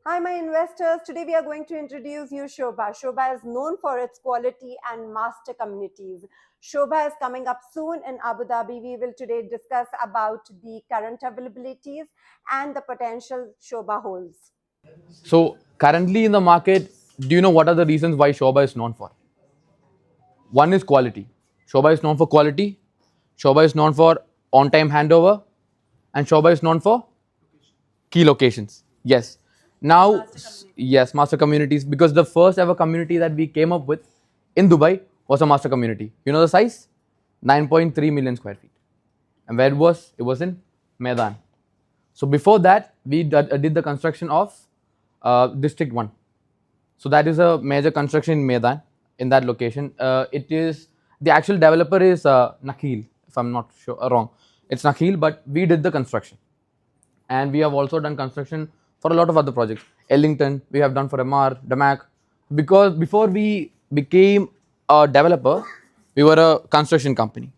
Hi, my investors. Today we are going to introduce you Sobha. Sobha is known for its quality and master communities. Sobha is coming up soon in Abu Dhabi. We will today discuss about the current availabilities and the potential Sobha holds. So currently in the market, do you know what are the reasons why Sobha is known for? One is quality. Sobha is known for quality. Sobha is known for on-time handover, and Sobha is known for key locations. Yes. Now, yes, master communities, because the first ever community that we came up with in Dubai was a master community. You know the size? 9.3 million square feet. And where it was? It was in Medan. So before that, we did the construction of District 1. So that is a major construction in Medan, in that location. It is the actual developer is Nakhil, if I'm not sure wrong. It's Nakhil, but we did the construction, and we have also done construction for a lot of other projects. Ellington, we have done for MR, Damac. Because before we became a developer, we were a construction company.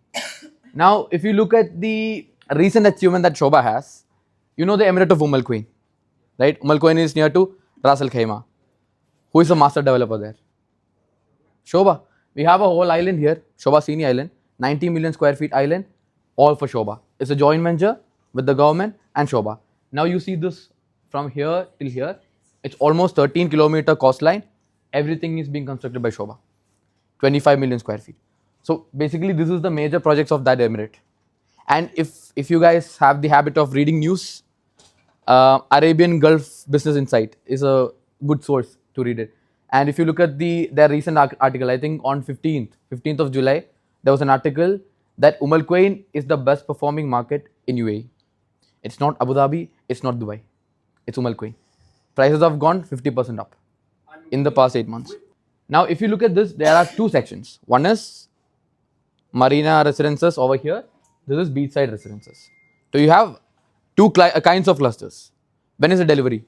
Now, if you look at the recent achievement that Sobha has, you know the Emirate of Al Quwain, right? Al Quwain is near to Ras Al Khaimah. Who is the master developer there? Sobha. We have a whole island here, Sobha Siniya Island, 90 million square feet island, all for Sobha. It's a joint venture with the government and Sobha. Now you see this from here till here. It's almost 13-kilometer coastline. Everything is being constructed by Sobha. 25 million square feet. So basically, this is the major projects of that emirate. And if you guys have the habit of reading news, Arabian Gulf Business Insight is a good source to read it. And if you look at their recent article, I think on 15th of July, there was an article that Al Quwain is the best performing market in UAE. It's not Abu Dhabi, it's not Dubai, it's Al Quwain. Prices have gone 50% up in the past 8 months. Now, if you look at this, there are two sections. One is Marina residences over here. This is beachside residences. So you have two kinds of clusters. When is the delivery?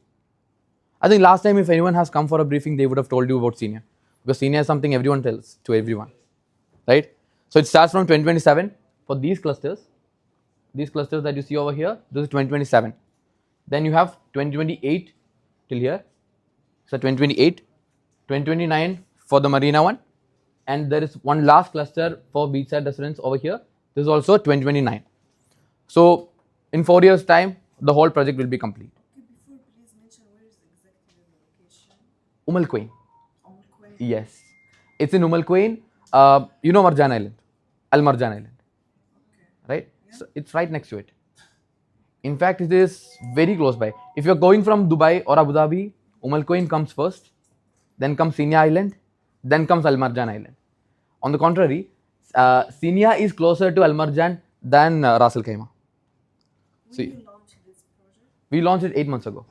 I think last time if anyone has come for a briefing, they would have told you about senior. Because senior is something everyone tells to everyone. Right? So it starts from 2027 for these clusters. These clusters that you see over here, this is 2027. Then you have 2028 till here. So 2028, 2029 for the Marina one. And there is one last cluster for beachside residence over here. This is also 2029. So in 4 years' time, the whole project will be complete. Before, please mention where is exactly the location? Al Quwain. Al Quwain. Yes. It's in Al Quwain. You know Marjan Island. Al Marjan Island. Okay. Right? Yeah. So it's right next to it. In fact, it is very close by. If you're going from Dubai or Abu Dhabi, Al Quwain comes first, then comes Sinya Island, then comes Al Marjan Island. On the contrary, Sinya is closer to Al Marjan than Ras Al Khaimah. When you launched this project? We launched it 8 months ago.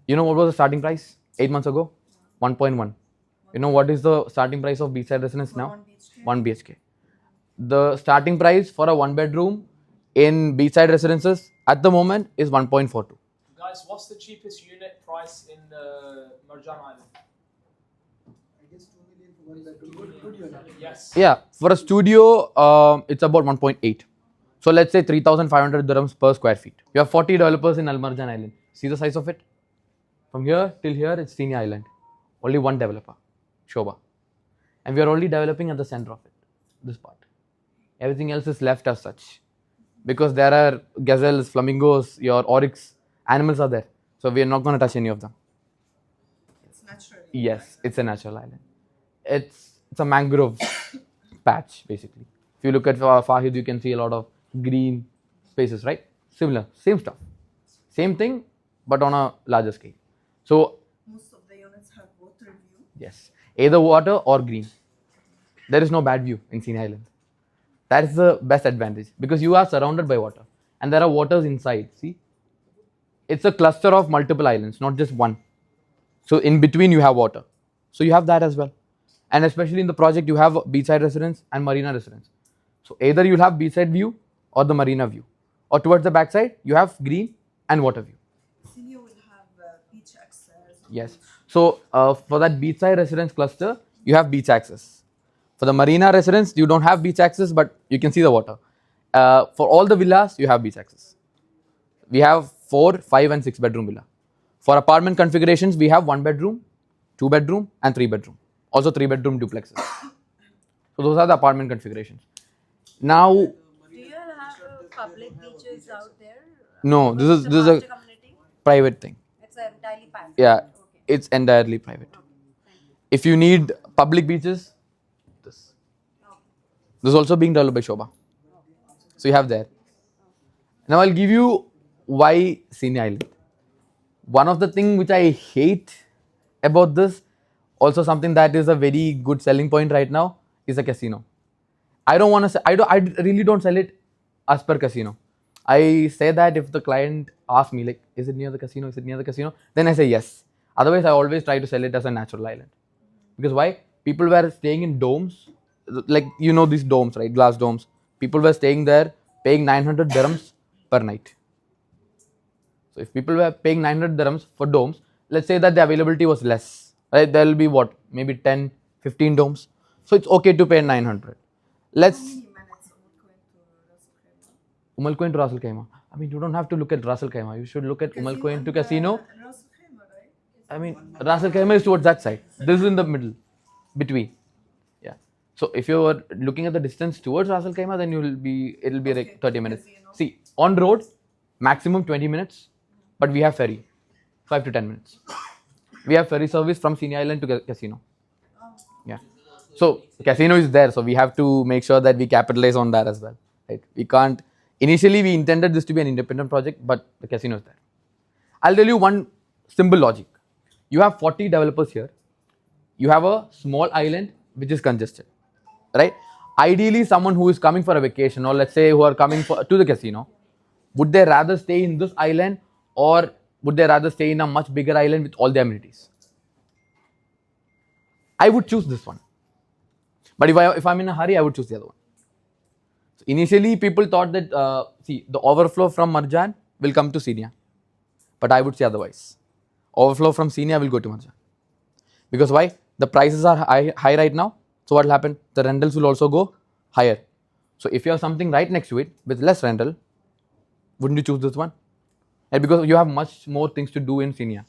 You know what was the starting price 8 months ago? 1.1. You know what is the starting price of beachside residence now? 1 BHK. The starting price for a 1 bedroom in beachside residences at the moment is 1.42. Guys, what's the cheapest unit price in Marjan Island? I guess 2 million for 1 bedroom. Good unit. Yes. Yeah, for a studio, it's about 1.8. So let's say 3,500 dirhams per square feet. You have 40 developers in Al Marjan Island. See the size of it? From here till here, it's Sinya Island. Only one developer, Sobha. And we are only developing at the center of it, this part. Everything else is left as such. Because there are gazelles, flamingos, your oryx, animals are there. So we are not going to touch any of them. It's natural. Yes, it's a natural island. It's a mangrove patch, basically. If you look at Fahid, you can see a lot of green spaces, right? Similar, same stuff. Same thing, but on a larger scale. So, Most of the units have water view. yes, either water or green. There is no bad view in Sinai Island. That is the best advantage because you are surrounded by water and there are waters inside. See, it's a cluster of multiple islands, not just one. So, in between, you have water. So, you have that as well. And especially in the project, you have beachside residence and marina residence. So, either you'll have beachside view or the marina view, or towards the backside, you have green and water view. Senior will have beach access. Yes. So for that beachside residence cluster, you have beach access. For the marina residence, you don't have beach access, but you can see the water. For all the villas, you have beach access. We have 4, 5, and 6 bedroom villa. For apartment configurations, we have 1 bedroom, 2 bedroom, and 3 bedroom. Also 3 bedroom duplexes. So those are the apartment configurations. Now, Do you have public beaches out there? no, this is a master community? private thing. It's entirely private. Yeah, Okay. it's entirely private. If you need public beaches, this is also being developed by Sobha. So you have there. Now I'll give you why Senior Island. One of the things which I hate about this, also something that is a very good selling point right now, is a casino. I don't want to. I really don't sell it as per casino. I say that if the client asks me like, is it near the casino? Is it near the casino? Then I say yes. Otherwise, I always try to sell it as a natural island. Because why? People were staying in domes, like you know these domes, right? Glass domes. People were staying there, paying 900 dirhams per night. So if people were paying 900 dirhams for domes, let's say that the availability was less, right? There will be what? Maybe 10, 15 domes. So it's okay to pay 900. Let's Umm Al Quwain to Ras Al Khaimah. I mean, you don't have to look at Ras Al Khaimah. You should look at Umm Al Quwain to casino. I mean, Ras Al Khaimah is towards that side. This is in the middle, between. Yeah. So if you are looking at the distance towards Ras Al Khaimah, then it'll be like 30 minutes. See, on road, maximum 20 minutes, but we have ferry, 5 to 10 minutes. We have ferry service from Senior Island to casino. Yeah. So casino is there, so we have to make sure that we capitalize on that as well. Right? We can't. Initially, we intended this to be an independent project, but the casino is there. I'll tell you one simple logic. You have 40 developers here. You have a small island which is congested, right? Ideally, someone who is coming for a vacation, or let's say who are coming to the casino, would they rather stay in this island, or would they rather stay in a much bigger island with all the amenities? I would choose this one. But if I'm in a hurry, I would choose the other one. So initially, people thought that, the overflow from Marjan will come to Senior. But I would say otherwise. Overflow from Senior will go to Marjan. Because why? The prices are high right now. So what will happen? The rentals will also go higher. So if you have something right next to it with less rental, wouldn't you choose this one? And because you have much more things to do in Senior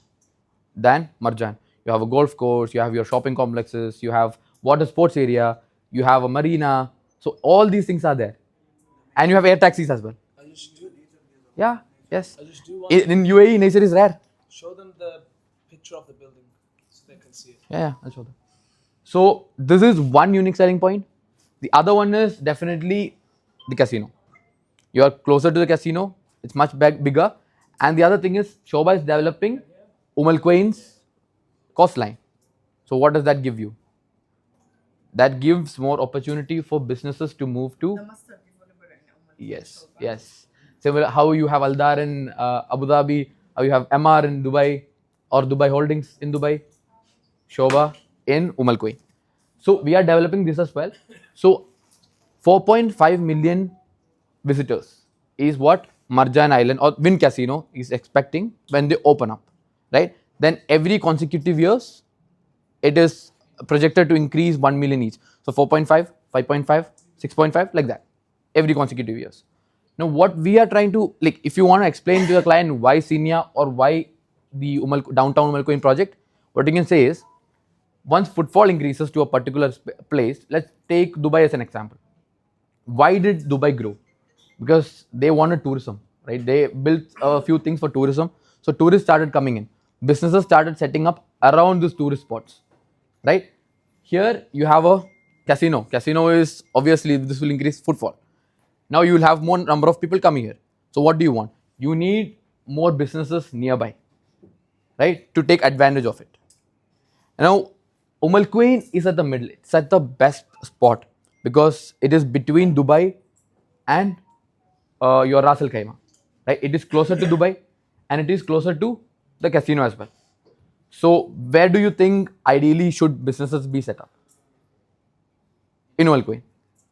than Marjan. You have a golf course, you have your shopping complexes, you have water sports area, you have a marina. So all these things are there. And you have air taxis as well. Yeah, yes. In UAE, nature is rare. Show them the picture of the building so they can see it. Yeah, I'll show them. So this is one unique selling point. The other one is definitely the casino. You are closer to the casino. It's much bigger. And the other thing is, Sobha is developing Al Quwain's coastline. So what does that give you? That gives more opportunity for businesses to move to. Yes, yes. Similar how you have Aldar in Abu Dhabi, how you have MR in Dubai, or Dubai Holdings in Dubai, Sobha in Al Quwain. So we are developing this as well. So 4.5 million visitors is what Marjan Island or Wind Casino is expecting when they open up, right? Then every consecutive years, it is projected to increase 1 million each. So 4.5, 5.5, 6.5, like that, every consecutive years. Now what we are trying to, like, if you want to explain to the client why Senior or why the downtown Al Quwain project, what you can say is, once footfall increases to a particular place, let's take Dubai as an example. Why did Dubai grow? Because they wanted tourism, right? They built a few things for tourism. So tourists started coming in. Businesses started setting up around these tourist spots, right? Here you have a casino. Casino is obviously this will increase footfall. Now you will have more number of people coming here. So what do you want? You need more businesses nearby, right? To take advantage of it. Now, Al Quwain is at the middle. It's at the best spot because it is between Dubai and your Ras Al Khaimah, right? It is closer to Dubai and it is closer to the casino as well. So, where do you think ideally should businesses be set up? In Al Quwain.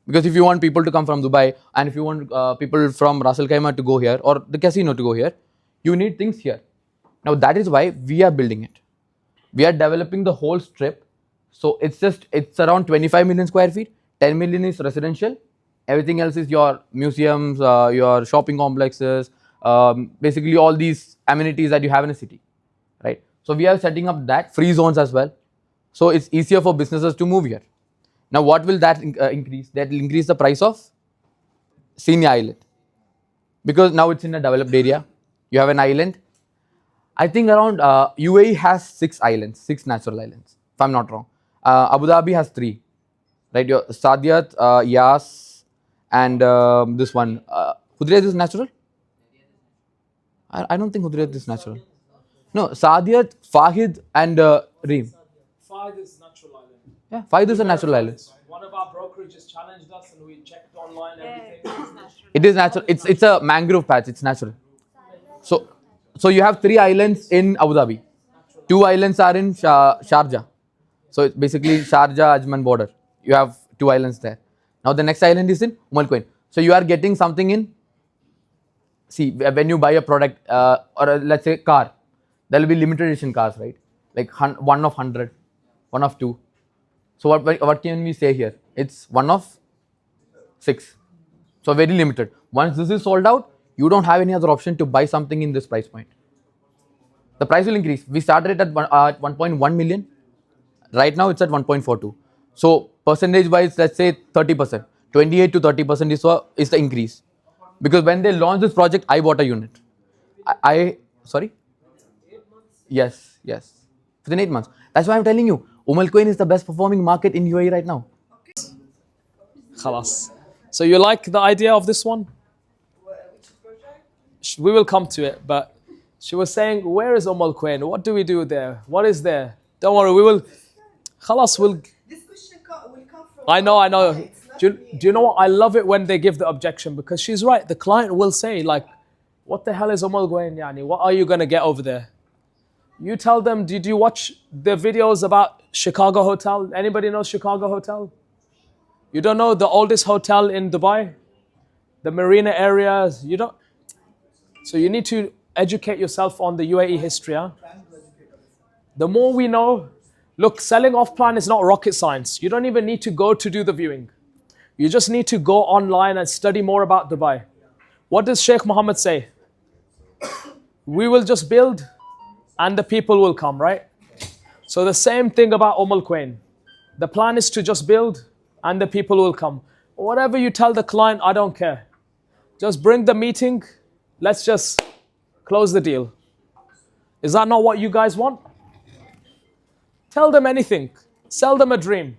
Because if you want people to come from Dubai and if you want people from Ras Al Khaimah to go here or the casino to go here, you need things here. Now, that is why we are building it. We are developing the whole strip. So it's around 25 million square feet. 10 million is residential. Everything else is your museums, your shopping complexes, basically all these amenities that you have in a city, So we are setting up that free zones as well. So it's easier for businesses to move here. Now what will that increase? That will increase the price of Siniya Island. Because now it's in a developed area. You have an island. I think around UAE has 6 islands, 6 natural islands, if I'm not wrong. Abu Dhabi has 3, right? Your Saadiyat, Yas, and this one. Hudriyat is natural? I don't think Hudriyat is natural. No, Saadiyat, Fahid, and Reem. Fahid is natural island. Yeah, Fahid is a natural island. One of our brokerages challenged us and we checked online everything. It is natural. It's a mangrove patch. It's natural. So you have 3 islands in Abu Dhabi. 2 islands are in Sharjah. So it's basically Sharjah Ajman border. You have 2 islands there. Now the next island is in Queen. So you are getting something in. See, when you buy a product or let's say car, there will be limited edition cars, right? Like 1 of 100, 1 of 2. So what can we say here? It's 1 of 6. So very limited. Once this is sold out, you don't have any other option to buy something in this price point. The price will increase. We started it at 1.1 million. Right now it's at 1.42. So percentage wise, let's say 30%. 28 to 30% is the increase. Because when they launched this project, I bought a unit. Sorry? Yes. Within 8 months. That's why I'm telling you, Queen is the best performing market in UAE right now. Khalas. So you like the idea of this one? We will come to it, but she was saying, where is Queen? What do we do there? What is there? Don't worry, we will. Khalas, we'll. This question will come from. I know. Do you know what? I love it when they give the objection because she's right. The client will say, like, what the hell is Queen? Yani, what are you going to get over there? You tell them, did you watch the videos about Chicago Hotel? Anybody knows Chicago Hotel? You don't know the oldest hotel in Dubai? The marina areas? You don't. So you need to educate yourself on the UAE history. Huh? The more we know, look, selling off plan is not rocket science. You don't even need to go to do the viewing. You just need to go online and study more about Dubai. What does Sheikh Mohammed say? We will just build and the people will come, right? So the same thing about Queen. The plan is to just build and the people will come. Whatever you tell the client, I don't care. Just bring the meeting. Let's just close the deal. Is that not what you guys want? Tell them anything. Sell them a dream.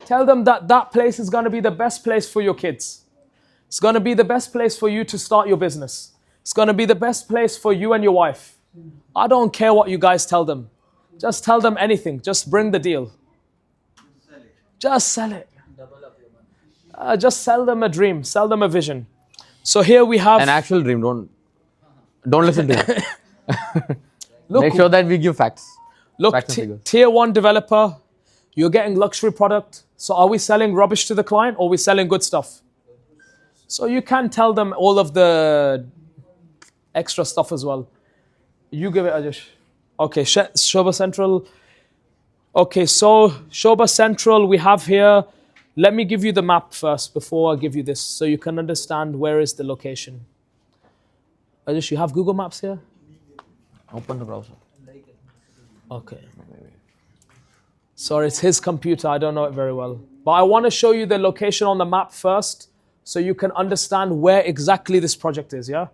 Tell them that that place is going to be the best place for your kids. It's going to be the best place for you to start your business. It's going to be the best place for you and your wife. I don't care what you guys tell them. Just tell them anything. Just bring the deal. Just sell it. Just sell them a dream. Sell them a vision. So here we have an actual dream. Don't listen to it. Look, make sure that we give facts. Look, tier 1 developer, you're getting luxury product. So are we selling rubbish to the client or are we selling good stuff? So you can tell them all of the extra stuff as well. You give it, Ajish. Okay, Sobha Central. Okay, so Sobha Central we have here. Let me give you the map first before I give you this so you can understand where is the location. Ajish, you have Google Maps here? Open the browser. Okay. Sorry, it's his computer. I don't know it very well. But I want to show you the location on the map first so you can understand where exactly this project is, yeah?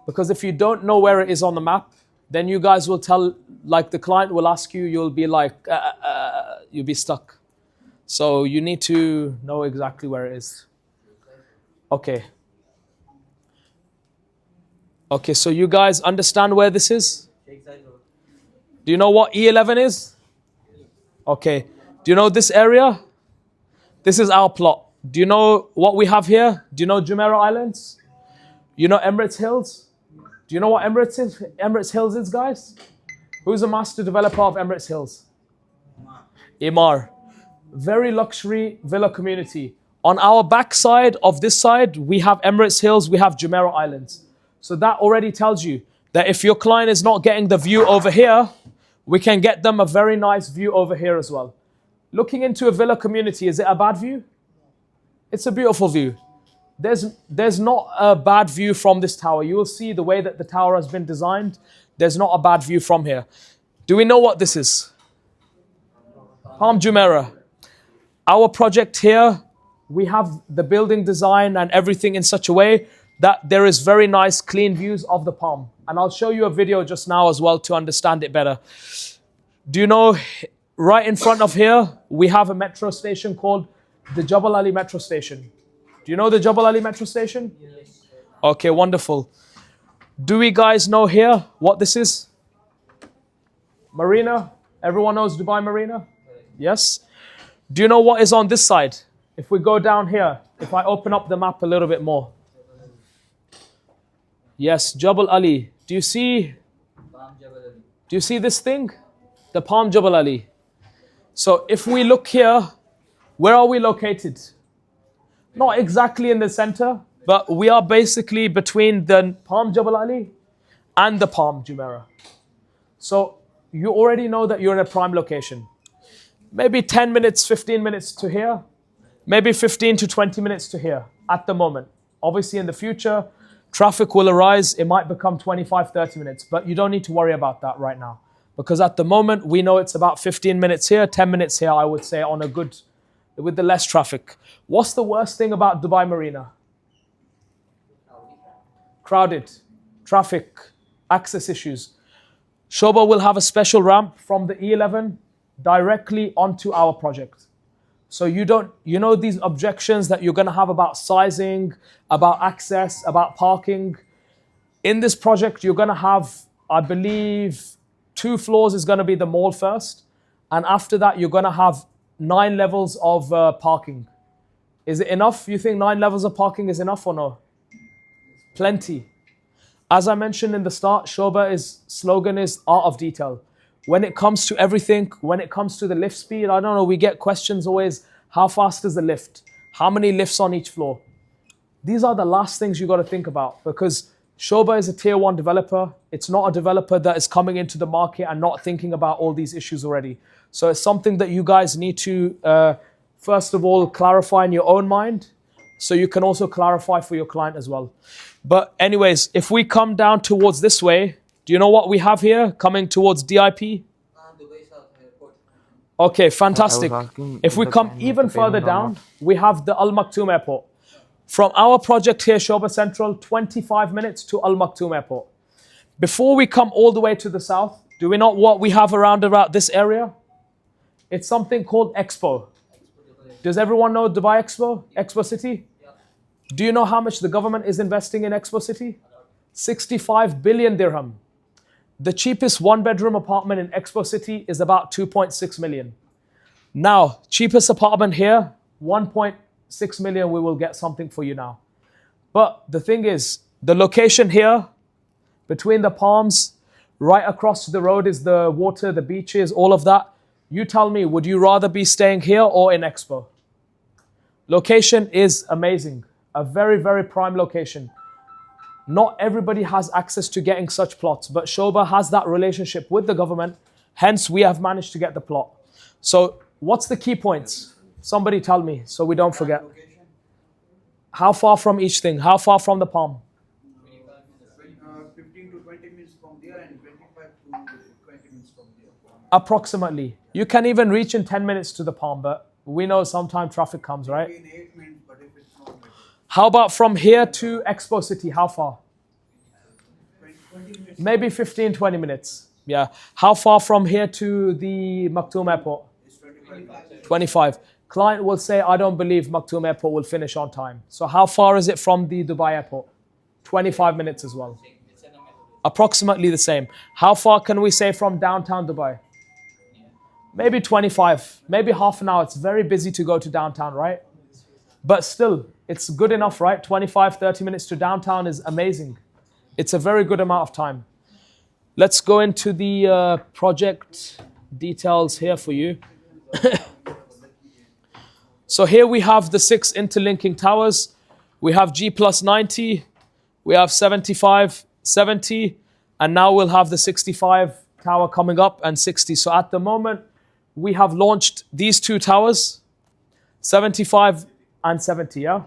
Because if you don't know where it is on the map, then you guys will tell, like the client will ask you, you'll be like, you'll be stuck. So you need to know exactly where it is. Okay. Okay, so you guys understand where this is? Do you know what E11 is? Okay. Do you know this area? This is our plot. Do you know what we have here? Do you know Jumeirah Islands? You know Emirates Hills? Do you know what Emirates Hills is, guys? Who's the master developer of Emirates Hills? Imar. Very luxury villa community. On our backside of this side, we have Emirates Hills, we have Jumeirah Islands. So that already tells you that if your client is not getting the view over here, we can get them a very nice view over here as well. Looking into a villa community, is it a bad view? It's a beautiful view. There's not a bad view from this tower. You will see the way that the tower has been designed. There's not a bad view from here. Do we know what this is? Palm Jumeirah. Our project here, we have the building design and everything in such a way that there is very nice clean views of the palm. And I'll show you a video just now as well to understand it better. Do you know, right in front of here, we have a metro station called the Jabal Ali metro station. Do you know the Jabal Ali metro station? Yes. Okay, wonderful. Do we guys know here what this is? Marina? Everyone knows Dubai Marina? Yes. Do you know what is on this side? If we go down here, if I open up the map a little bit more. Yes, Jabal Ali. Do you see this thing? The Palm Jabal Ali. So if we look here, where are we located? Not exactly in the center, but we are basically between the Palm Jabal Ali and the Palm Jumeirah. So you already know that you're in a prime location. Maybe 10 minutes, 15 minutes to here. Maybe 15 to 20 minutes to here at the moment. Obviously in the future, traffic will arise. It might become 25, 30 minutes, but you don't need to worry about that right now. Because at the moment, we know it's about 15 minutes here, 10 minutes here, I would say, on a good, with the less traffic. What's the worst thing about Dubai Marina? Crowded, traffic, access issues. Sobha will have a special ramp from the E11 directly onto our project. So you know these objections that you're going to have about sizing, about access, about parking. In this project, you're going to have, I believe, 2 floors is going to be the mall first. And after that, you're going to have 9 levels of parking. Is it enough? You think 9 levels of parking is enough or no? Plenty. As I mentioned in the start, Sobha's slogan is art of detail. When it comes to everything, when it comes to the lift speed, I don't know, we get questions always, how fast is the lift? How many lifts on each floor? These are the last things you got to think about because Sobha is a tier 1 developer. It's not a developer that is coming into the market and not thinking about all these issues already. So it's something that you guys need to, first of all, clarify in your own mind so you can also clarify for your client as well. But anyways, if we come down towards this way, do you know what we have here coming towards DIP? Okay, fantastic. If we come even further down, we have the Al Maktoum Airport. From our project here, Sobha Central, 25 minutes to Al Maktoum Airport. Before we come all the way to the south, do we know what we have around about this area? It's something called Expo. Does everyone know Dubai Expo? Expo City? Do you know how much the government is investing in Expo City? 65 billion dirham. The cheapest 1-bedroom apartment in Expo City is about 2.6 million. Now, cheapest apartment here, 1.6 million, we will get something for you now. But the thing is, the location here, between the palms, right across the road is the water, the beaches, all of that. You tell me, would you rather be staying here or in Expo? Location is amazing. A very, very prime location. Not everybody has access to getting such plots, but Sobha has that relationship with the government. Hence, we have managed to get the plot. So what's the key points? Somebody tell me so we don't forget. How far from each thing? How far from the palm? 15 to 20 minutes from there and 25 to 20 minutes from there. Approximately. You can even reach in 10 minutes to the palm, but we know sometimes traffic comes, right? In 8 minutes, but if it's not like How about from here to Expo City? How far? 20 minutes. Maybe 15, 20 minutes. Yeah. How far from here to the Maktoum Airport? It's 25. 25. Client will say, I don't believe Maktoum Airport will finish on time. So how far is it from the Dubai Airport? 25 minutes as well. Approximately the same. How far can we say from downtown Dubai? Maybe 25, maybe half an hour. It's very busy to go to downtown, right? But still, it's good enough, right? 25, 30 minutes to downtown is amazing. It's a very good amount of time. Let's go into the project details here for you. So here we have the 6 interlinking towers. We have G plus 90, we have 75, 70, and now we'll have the 65 tower coming up and 60. So at the moment, we have launched these 2 towers, 75 and 70, yeah?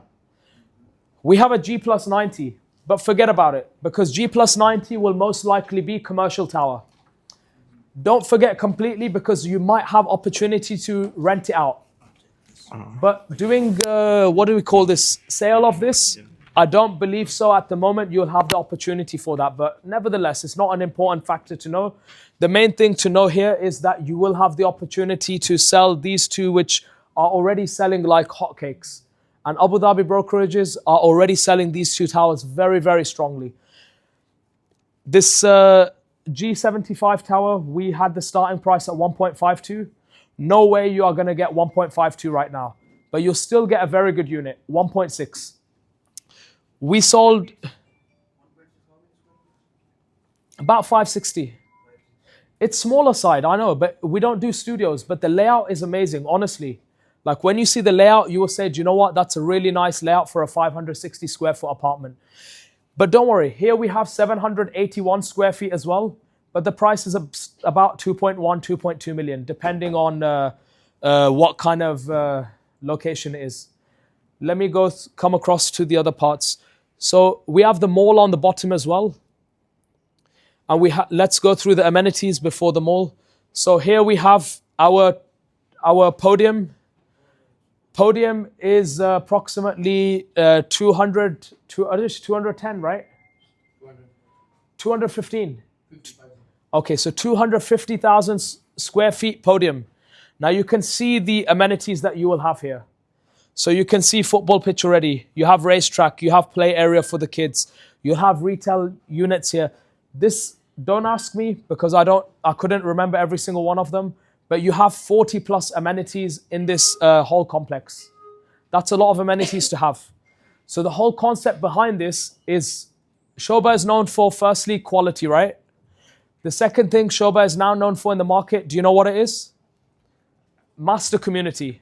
We have a G plus 90, but forget about it because G plus 90 will most likely be commercial tower. Don't forget completely, because you might have opportunity to rent it out. But doing, what do we call this, sale of this? I don't believe so at the moment. You'll have the opportunity for that. But nevertheless, it's not an important factor to know. The main thing to know here is that you will have the opportunity to sell these two, which are already selling like hotcakes. And Abu Dhabi brokerages are already selling these two towers very, very strongly. This G75 tower, we had the starting price at 1.52. No way you are going to get 1.52 right now. But you'll still get a very good unit, 1.6. We sold about 560. It's smaller side, I know, but we don't do studios. But the layout is amazing, honestly. Like when you see the layout, you will say, do you know what? That's a really nice layout for a 560 square foot apartment. But don't worry, here we have 781 square feet as well. But the price is about 2.1, 2.2 million, depending on what kind of location it is. Let me come across to the other parts. So we have the mall on the bottom as well. And let's go through the amenities before the mall. So here we have our podium. Podium is approximately 210, right? 215. Okay, so 250,000 square feet podium. Now you can see the amenities that you will have here. So you can see football pitch already. You have racetrack. You have play area for the kids. You have retail units here. This, don't ask me, because I couldn't remember every single one of them. But you have 40 plus amenities in this whole complex. That's a lot of amenities to have. So the whole concept behind this is Sobha is known for, firstly, quality, right? The second thing Sobha is now known for in the market, do you know what it is? Master community.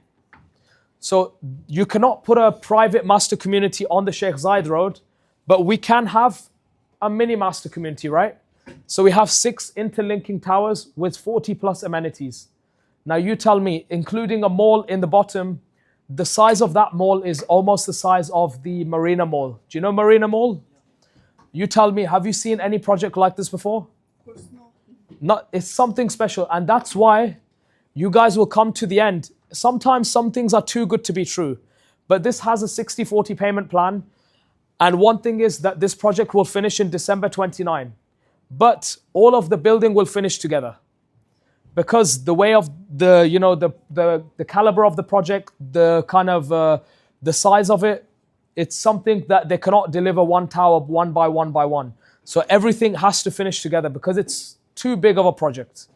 So you cannot put a private master community on the Sheikh Zayed Road, but we can have a mini master community, right? So we have 6 interlinking towers with 40 plus amenities. Now you tell me, including a mall in the bottom, the size of that mall is almost the size of the Marina Mall. Do you know Marina Mall? You tell me, have you seen any project like this before? Of course, no. Not, it's something special. And that's why you guys will come to the end. Sometimes some things are too good to be true. But this has a 60-40 payment plan. And one thing is that this project will finish in December 29. But all of the building will finish together. Because the way of the, you know, the caliber of the project, the kind of, the size of it, it's something that they cannot deliver one tower one by one by one. So everything has to finish together because it's too big of a project.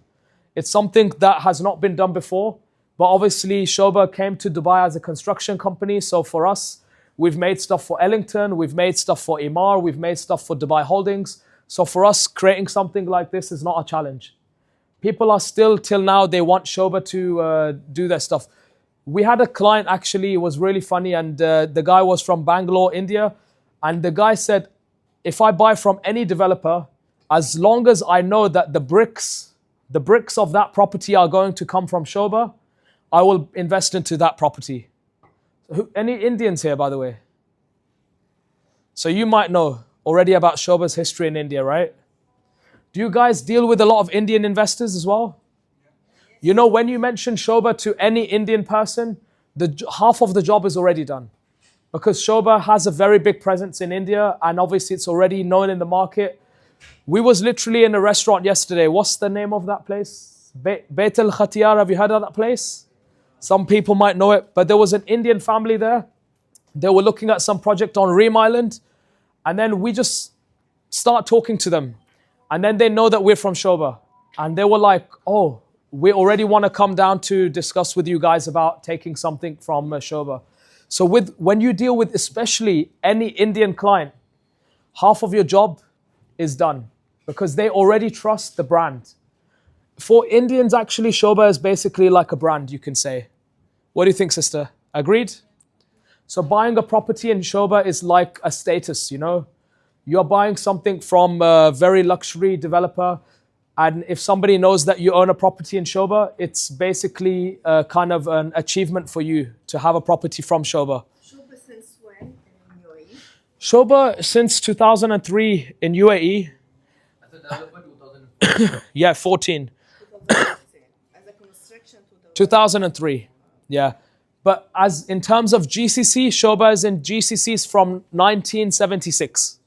It's something that has not been done before. But obviously, Sobha came to Dubai as a construction company. So for us, we've made stuff for Ellington, we've made stuff for Emaar, we've made stuff for Dubai Holdings. So for us, creating something like this is not a challenge. People are still, till now, they want Sobha to do their stuff. We had a client, actually, it was really funny, and the guy was from Bangalore, India. And the guy said, if I buy from any developer, as long as I know that the bricks of that property are going to come from Sobha, I will invest into that property. Any Indians here, by the way? So you might know already about Sobha's history in India, right? Do you guys deal with a lot of Indian investors as well? You know, when you mention Sobha to any Indian person, half of the job is already done. Because Sobha has a very big presence in India, and obviously it's already known in the market. We was literally in a restaurant yesterday. What's the name of that place? Beit al Khatiyar, have you heard of that place? Some people might know it, but there was an Indian family there. They were looking at some project on Reem Island, and then we just start talking to them. And then they know that we're from Sobha. And they were like, oh, we already want to come down to discuss with you guys about taking something from Sobha. So when you deal with especially any Indian client, half of your job is done because they already trust the brand. For Indians, actually, Sobha is basically like a brand, you can say. What do you think, sister? Agreed? So buying a property in Sobha is like a status, you know? You're buying something from a very luxury developer. And if somebody knows that you own a property in Sobha, it's basically kind of an achievement for you to have a property from Sobha. Sobha since when in UAE? Sobha since 2003 in UAE. As a developer, 2004. Yeah, 14. construction 2003. Yeah. But as in terms of GCC, Sobha is in GCCs from 1976.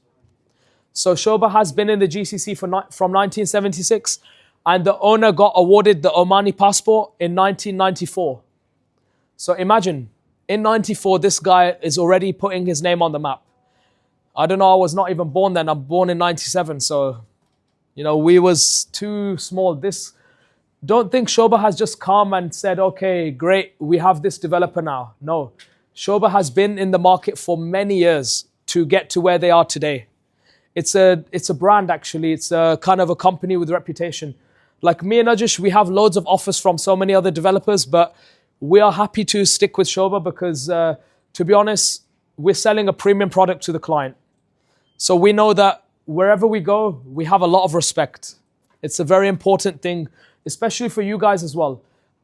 So Sobha has been in the GCC from 1976, and the owner got awarded the Omani passport in 1994. So imagine, in 94, this guy is already putting his name on the map. I don't know, I was not even born then. I'm born in 97, so, we was too small. Don't think Sobha has just come and said, okay, great, we have this developer now. No, Sobha has been in the market for many years to get to where they are today. It's a brand, actually. It's a kind of a company with reputation. Like me and Ajish, we have loads of offers from so many other developers, but we are happy to stick with Sobha because, to be honest, we're selling a premium product to the client. So we know that wherever we go, we have a lot of respect. It's a very important thing, especially for you guys as well.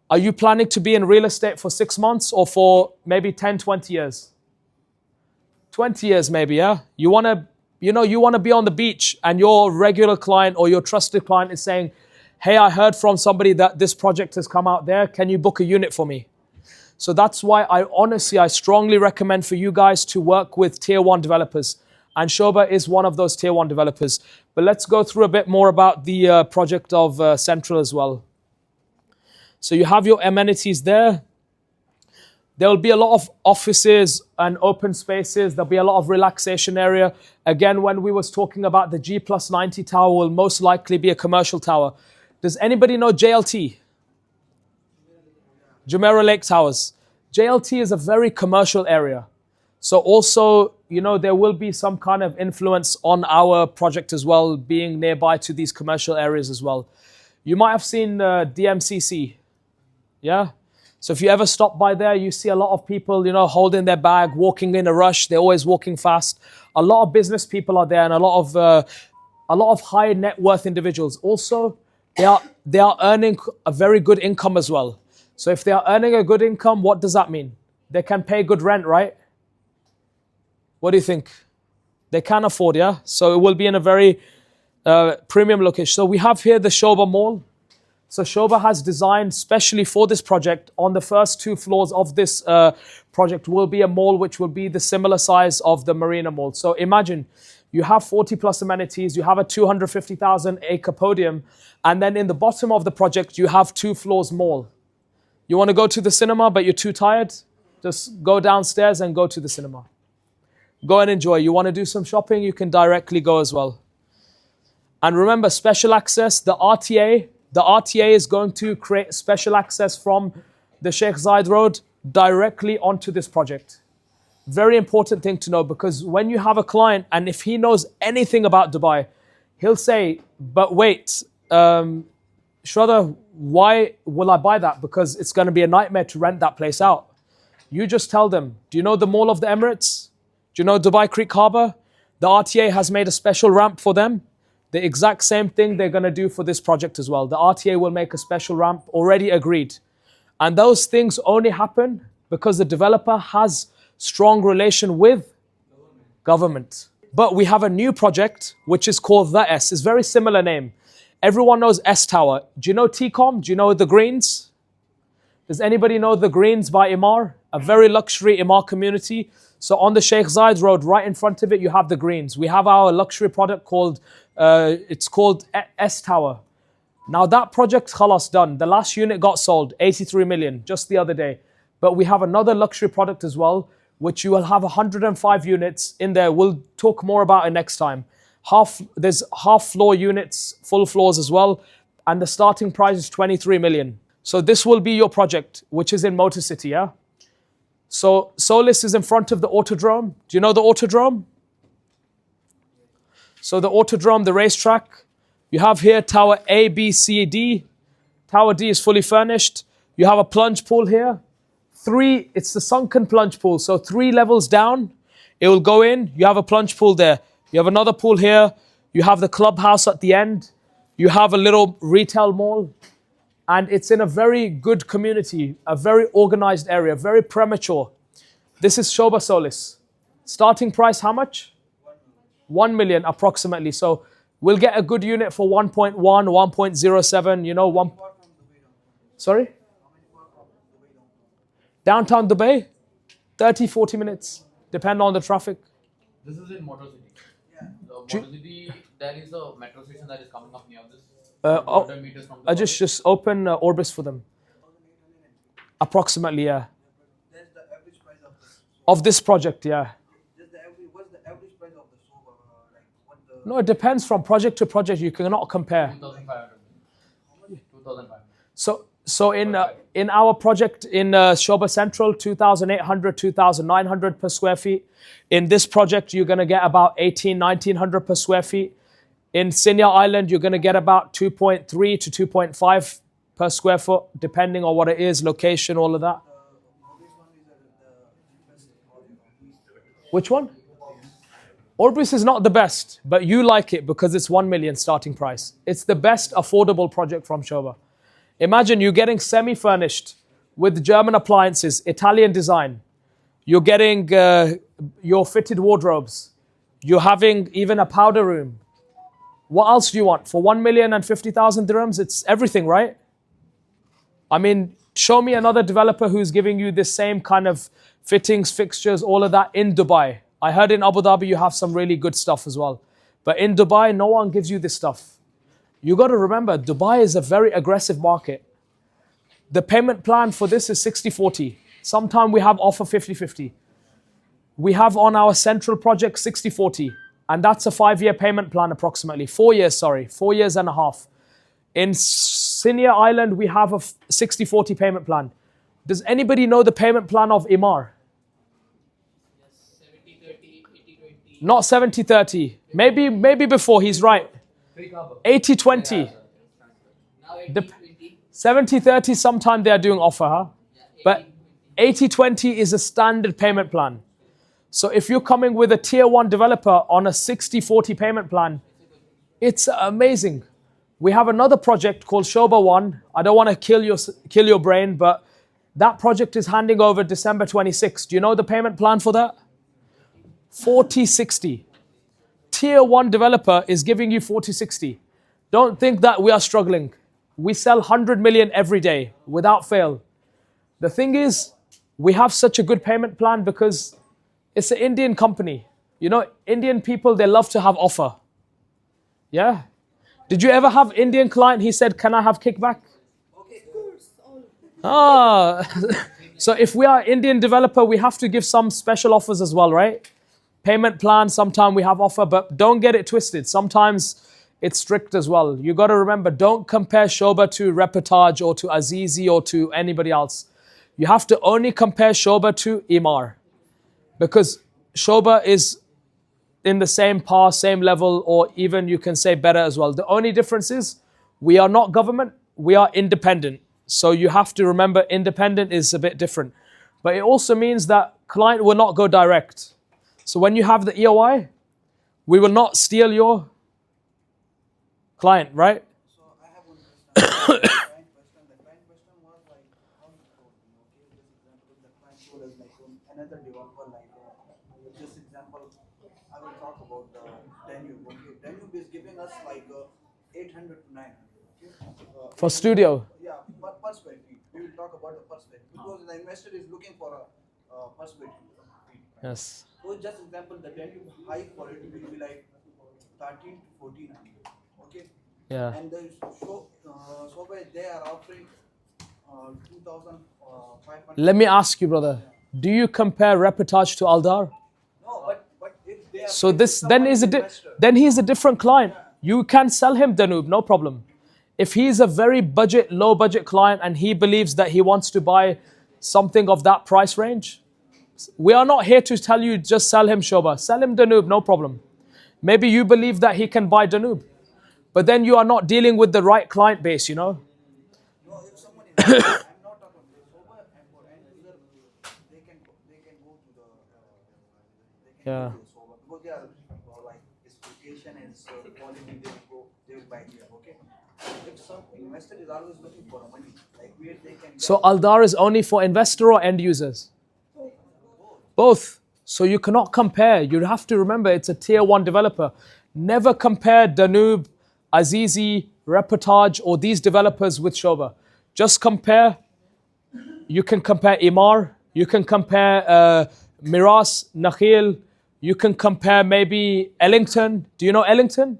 Are you planning to be in real estate for 6 months or for maybe 10, 20 years? 20 years maybe, yeah? You want to be on the beach and your regular client or your trusted client is saying, hey, I heard from somebody that this project has come out there. Can you book a unit for me? So that's why I strongly recommend for you guys to work with tier 1 developers. And Sobha is one of those tier 1 developers. But let's go through a bit more about the project of Central as well. So you have your amenities there. There will be a lot of offices and open spaces. There'll be a lot of relaxation area. Again, when we was talking about the G+90 tower will most likely be a commercial tower. Does anybody know JLT? Jumeirah Lake Towers. JLT is a very commercial area. So also, there will be some kind of influence on our project as well, being nearby to these commercial areas as well. You might have seen DMCC. Yeah? So if you ever stop by there, you see a lot of people, holding their bag, walking in a rush. They're always walking fast. A lot of business people are there and a lot of high net worth individuals. Also, they are earning a very good income as well. So if they are earning a good income, what does that mean? They can pay good rent, right? What do you think? They can afford, yeah? So it will be in a very premium location. So we have here the Sobha Mall. So Sobha has designed specially for this project, on the first 2 floors of this project will be a mall which will be the similar size of the Marina Mall. So imagine you have 40 plus amenities, you have a 250,000 acre podium, and then in the bottom of the project, you have 2 floors mall. You want to go to the cinema, but you're too tired? Just go downstairs and go to the cinema. Go and enjoy. You want to do some shopping, you can directly go as well. And remember, special access, the RTA is going to create special access from the Sheikh Zayed Road directly onto this project. Very important thing to know, because when you have a client and if he knows anything about Dubai, he'll say, but wait, Shraddha, why will I buy that? Because it's going to be a nightmare to rent that place out. You just tell them, do you know the Mall of the Emirates? Do you know Dubai Creek Harbour? The RTA has made a special ramp for them. The exact same thing they're going to do for this project as well. The RTA will make a special ramp, already agreed. And those things only happen because the developer has strong relation with government. But we have a new project which is called The S. It's a very similar name. Everyone knows S Tower. Do you know TCOM? Do you know the Greens? Does anybody know the Greens by Imar? A very luxury Imar community. So on the Sheikh Zayed Road, right in front of it, you have the Greens. We have our luxury product called, it's called S Tower. Now that project's khalas done. The last unit got sold, 83 million, just the other day. But we have another luxury product as well, which you will have 105 units in there. We'll talk more about it next time. There's half floor units, full floors as well. And the starting price is 23 million. So this will be your project, which is in Motor City, yeah? So Solis is in front of the Autodrome. Do you know the Autodrome? So the Autodrome, the racetrack. You have here Tower A, B, C, D. Tower D is fully furnished. You have a plunge pool here. It's the sunken plunge pool. So 3 levels down, it will go in. You have a plunge pool there. You have another pool here. You have the clubhouse at the end. You have a little retail mall. And it's in a very good community, a very organized area, very premature. This is Sobha Solis. Starting price, how much? 1 million approximately. So we'll get a good unit for 1.1, 1.07, Sorry? Downtown Dubai, 30, 40 minutes, depend on the traffic. This is in Motor City. The Motor City, there is a metro station that is coming up near this. 100 meters from the I just open Orbis for them. Approximately, yeah. That's the average price of this. Of this project, yeah. What's the average price of the Sobha? Like what the No, it depends from project to project. You cannot compare. 2,500. 2,500. So in our project in Sobha Central, 2,800, 2,900 per square feet. In this project, you're going to get about 1,900 per square feet. In Siniya Island, you're going to get about 2.3 to 2.5 per square foot, depending on what it is, location, all of that. Which one? Orbis is not the best, but you like it because it's 1 million starting price. It's the best affordable project from Sobha. Imagine you're getting semi-furnished with German appliances, Italian design. You're getting your fitted wardrobes. You're having even a powder room. What else do you want? For 1,050,000 dirhams, it's everything, right? I mean, show me another developer who's giving you this same kind of fittings, fixtures, all of that in Dubai. I heard in Abu Dhabi you have some really good stuff as well. But in Dubai, no one gives you this stuff. You got to remember, Dubai is a very aggressive market. The payment plan for this is 60-40. Sometime we have offer 50-50. We have on our central project 60-40. And that's a 5-year payment plan approximately. 4 years, sorry. 4 years and a half. In Siniya Island, we have a 60-40 payment plan. Does anybody know the payment plan of Imar? 70-30, 80-20. Not 70-30. Maybe before, he's right. 80-20. Now The 80-20. 70-30, sometime they are doing offer, huh? But 80-20 is a standard payment plan. So if you're coming with a tier 1 developer on a 60-40 payment plan, it's amazing. We have another project called Sobha 1. I don't want to kill your brain, but that project is handing over December 26. Do you know the payment plan for that? 40-60. Tier 1 developer is giving you 40-60. Don't think that we are struggling. We sell 100 million every day without fail. The thing is, we have such a good payment plan because it's an Indian company. You know, Indian people, they love to have offer. Yeah? Did you ever have Indian client, he said, can I have kickback? Ah, so if we are Indian developer, we have to give some special offers as well, right? Payment plan, sometimes we have offer, but don't get it twisted. Sometimes it's strict as well. You got to remember, don't compare Sobha to Reportage or to Azizi or to anybody else. You have to only compare Sobha to Imar. Because Sobha is in the same par, same level, or even you can say better as well. The only difference is we are not government, we are independent. So you have to remember independent is a bit different. But it also means that client will not go direct. So when you have the EOI, we will not steal your client, right? So I have one question. The client question was like how you told me, okay, this example the client told us like another developer like this example I will talk about the Danube. Okay, Danube is giving us like 800 to 900. Okay? For studio. Yeah, per square feet. We will talk about the per square feet because the investor is looking for a per square feet. Right? Yes. So just example, the Danube high quality will be like 13 to 1400. Okay. Yeah. And the Sobha they are offering 2,500. Let me ask you, brother. Do you compare Reportage to Aldar? No, but if they are So this then he's a different client. You can sell him Danube, no problem. If he's a very low budget client and he believes that he wants to buy something of that price range, we are not here to tell you just sell him Sobha. Sell him Danube, no problem. Maybe you believe that he can buy Danube. But then you are not dealing with the right client base, you know. No, if someone is I'm not talking about Sobha and for end user they can go to the Yeah. Sobha because they are like specification and quality they will buy here. Okay. If some investor is always looking for money, like where they can get So Aldar is only for investor or end users? Both. So you cannot compare. You have to remember it's a tier 1 developer. Never compare Danube, Azizi, Reportage or these developers with Sobha. Just compare. You can compare Imar. You can compare Miras, Nakhil. You can compare maybe Ellington. Do you know Ellington?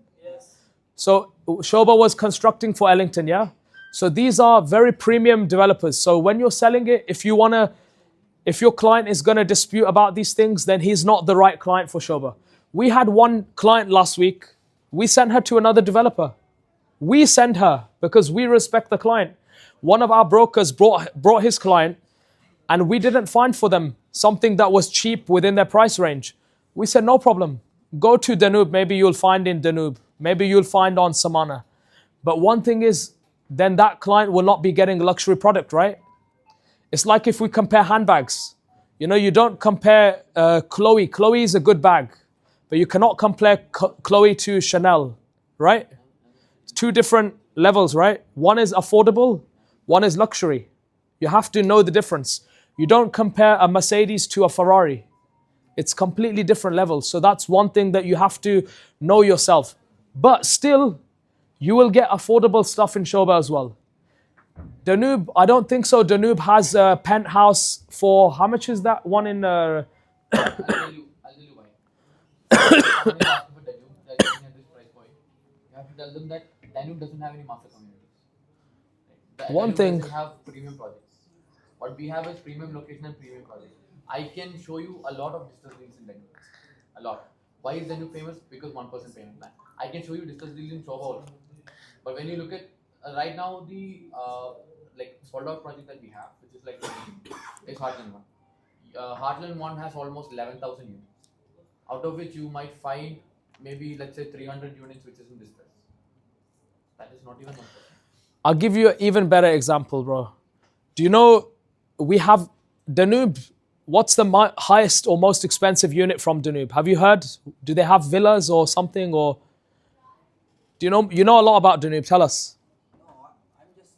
So Shobha was constructing for Ellington, yeah? So these are very premium developers. So when you're selling it, if your client is going to dispute about these things, then he's not the right client for Shobha. We had one client last week. We sent her to another developer. We send her because we respect the client. One of our brokers brought his client, and we didn't find for them something that was cheap within their price range. We said, no problem. Go to Danube. Maybe you'll find in Danube. Maybe you'll find on Samana. But one thing is, then that client will not be getting a luxury product, right? It's like if we compare handbags. You know, you don't compare Chloe. Chloe is a good bag, but you cannot compare Chloe to Chanel, right? It's two different levels, right? One is affordable, one is luxury. You have to know the difference. You don't compare a Mercedes to a Ferrari. It's completely different levels. So that's one thing that you have to know yourself. But still, you will get affordable stuff in Shobha as well. Danube, I don't think so. Danube has a penthouse for, how much is that one in... I'll tell you why. When you ask for Danube, they're looking at this price point. You have to tell them that Danube doesn't have any master communities. Right? One Danube thing- doesn't have premium projects. What we have is premium location and premium projects. I can show you a lot of distance deals in Danube. A lot. Why is Danube famous? Because 1% payment plan. I can show you distance deals in Shobha also. But when you look at right now, the like sold out project that we have, which is like is Heartland 1. Heartland 1 has almost 11,000 units, out of which you might find maybe, let's say, 300 units which is in distress. That is not even 1%. I'll give you an even better example, bro. Do you know we have Danube? What's the highest or most expensive unit from Danube? Have you heard? Do they have villas or something? Or do you know a lot about Danube? Tell us. I'm just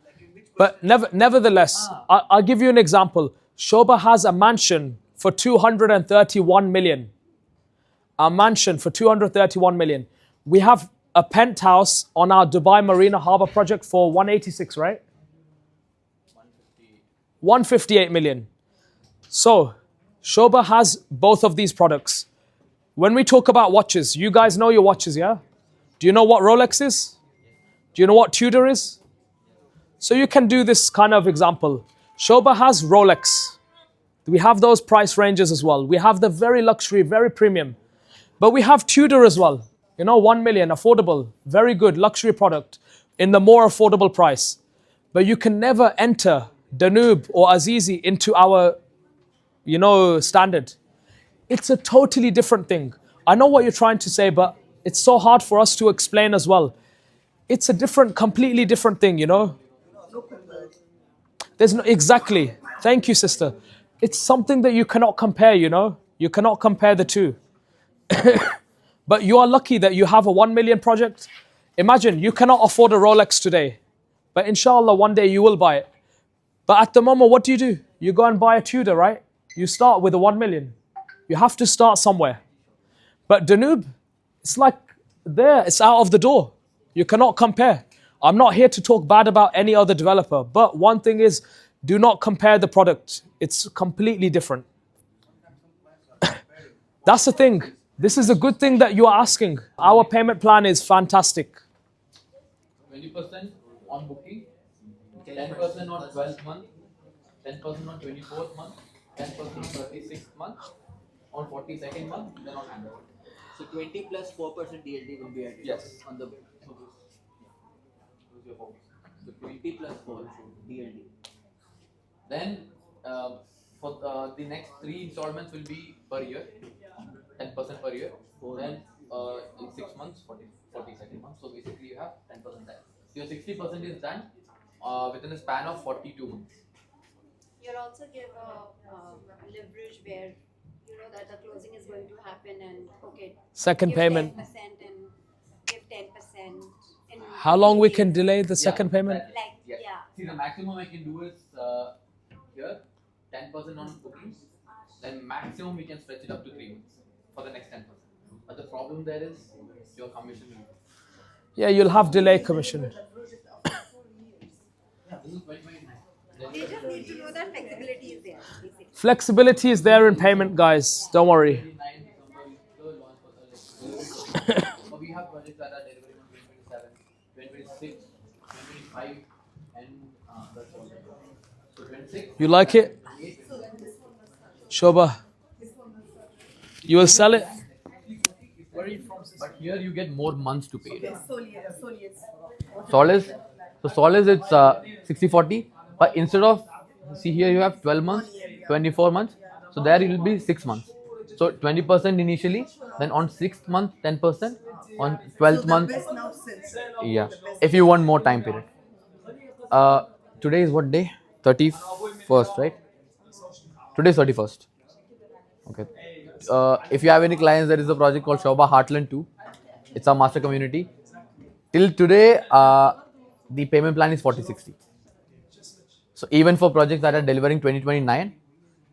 like in which But nevertheless, I'll give you an example. Shobha has a mansion for 231 million. A mansion for 231 million. We have a penthouse on our Dubai Marina Harbour project for 186, right? 158 million. So, Shobha has both of these products. When we talk about watches, you guys know your watches, yeah? Do you know what Rolex is? Do you know what Tudor is? So you can do this kind of example. Shobha has Rolex. We have those price ranges as well. We have the very luxury, very premium. But we have Tudor as well. You know, 1 million, affordable, very good luxury product in the more affordable price. But you can never enter Danube or Azizi into our, standard. It's a totally different thing. I know what you're trying to say, but it's so hard for us to explain as well. It's a completely different thing, There's no, exactly. Thank you, sister. It's something that you cannot compare, You cannot compare the two. But you are lucky that you have a 1 million project. Imagine, you cannot afford a Rolex today. But inshallah, one day you will buy it. But at the moment, what do? You go and buy a Tudor, right? You start with a 1 million. You have to start somewhere. But Danube, it's like there, it's out of the door. You cannot compare. I'm not here to talk bad about any other developer, but one thing is, do not compare the product. It's completely different. That's the thing. This is a good thing that you are asking. Our payment plan is fantastic. 20% on booking, 10% on 12th month, 10% on 24th month, 10% on 36th month, on 42nd month, then on handover. So 20 plus 4% DLD will be added. Yes. On the Those are your focus. so 20 plus 4 DLD. Then for the next 3 installments will be per year, 10% per year. Then in 6 months, 42nd month. So basically you have 10% there. So your 60% is done within a span of 42 months. You'll also give a leverage where you know that the closing is going to happen and Second give payment. 10% and give 10%. In How long we 3 can days. delay the second payment? Like, Yes. yeah. See, the maximum I can do is here 10% on bookings. Then maximum we can stretch it up to 3 months for the next 10%. But the problem there is your commission. Yeah, you'll have delay commission. They just need to know that flexibility is there, basically. Flexibility is there in payment, guys. Don't worry. But we have projects that are delivering on 2027, 2026, 2025, and that's all. So 26. You like it? Shobha, you will sell it? But here you get more months to pay. Solace. So Solace it's 60/40. But instead of, see here you have 12 months, 24 months. So there it will be 6 months. So 20% initially, then on 6th month 10%, on 12th month. Yeah. If you want more time period. Today is what day? 31st, right? Today is 31st. Okay. If you have any clients, there is a project called Sobha Heartland 2. It's our master community. Till today, the payment plan is 40/60. So even for projects that are delivering 2029,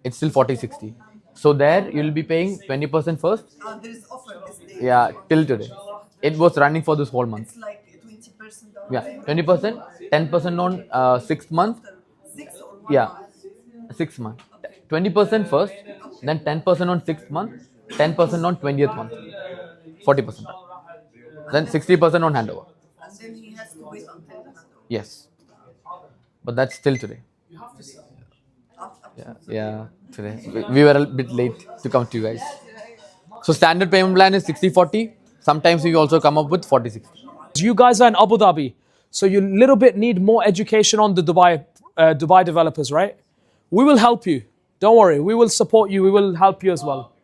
it's still 40/60. So there you'll be paying 20% first. There is offer this day. Yeah, till today. It was running for this whole month. It's like 20% down Yeah, payment. 20%, 10% on 6th month. 6 or 1 Yeah, month. 6 month. 20% first, then 10% on 6th month, 10% on 20th month, 40%. Then 60% on handover. And then he has to wait until the handover. Yes. But that's still today. Up Yeah, yeah, today. We were a bit late to come to you guys. So standard payment plan is 60/40. Sometimes we also come up with 40/60. You guys are in Abu Dhabi, so you little bit need more education on the Dubai developers, right? We will help you. Don't worry. We will support you. We will help you as well.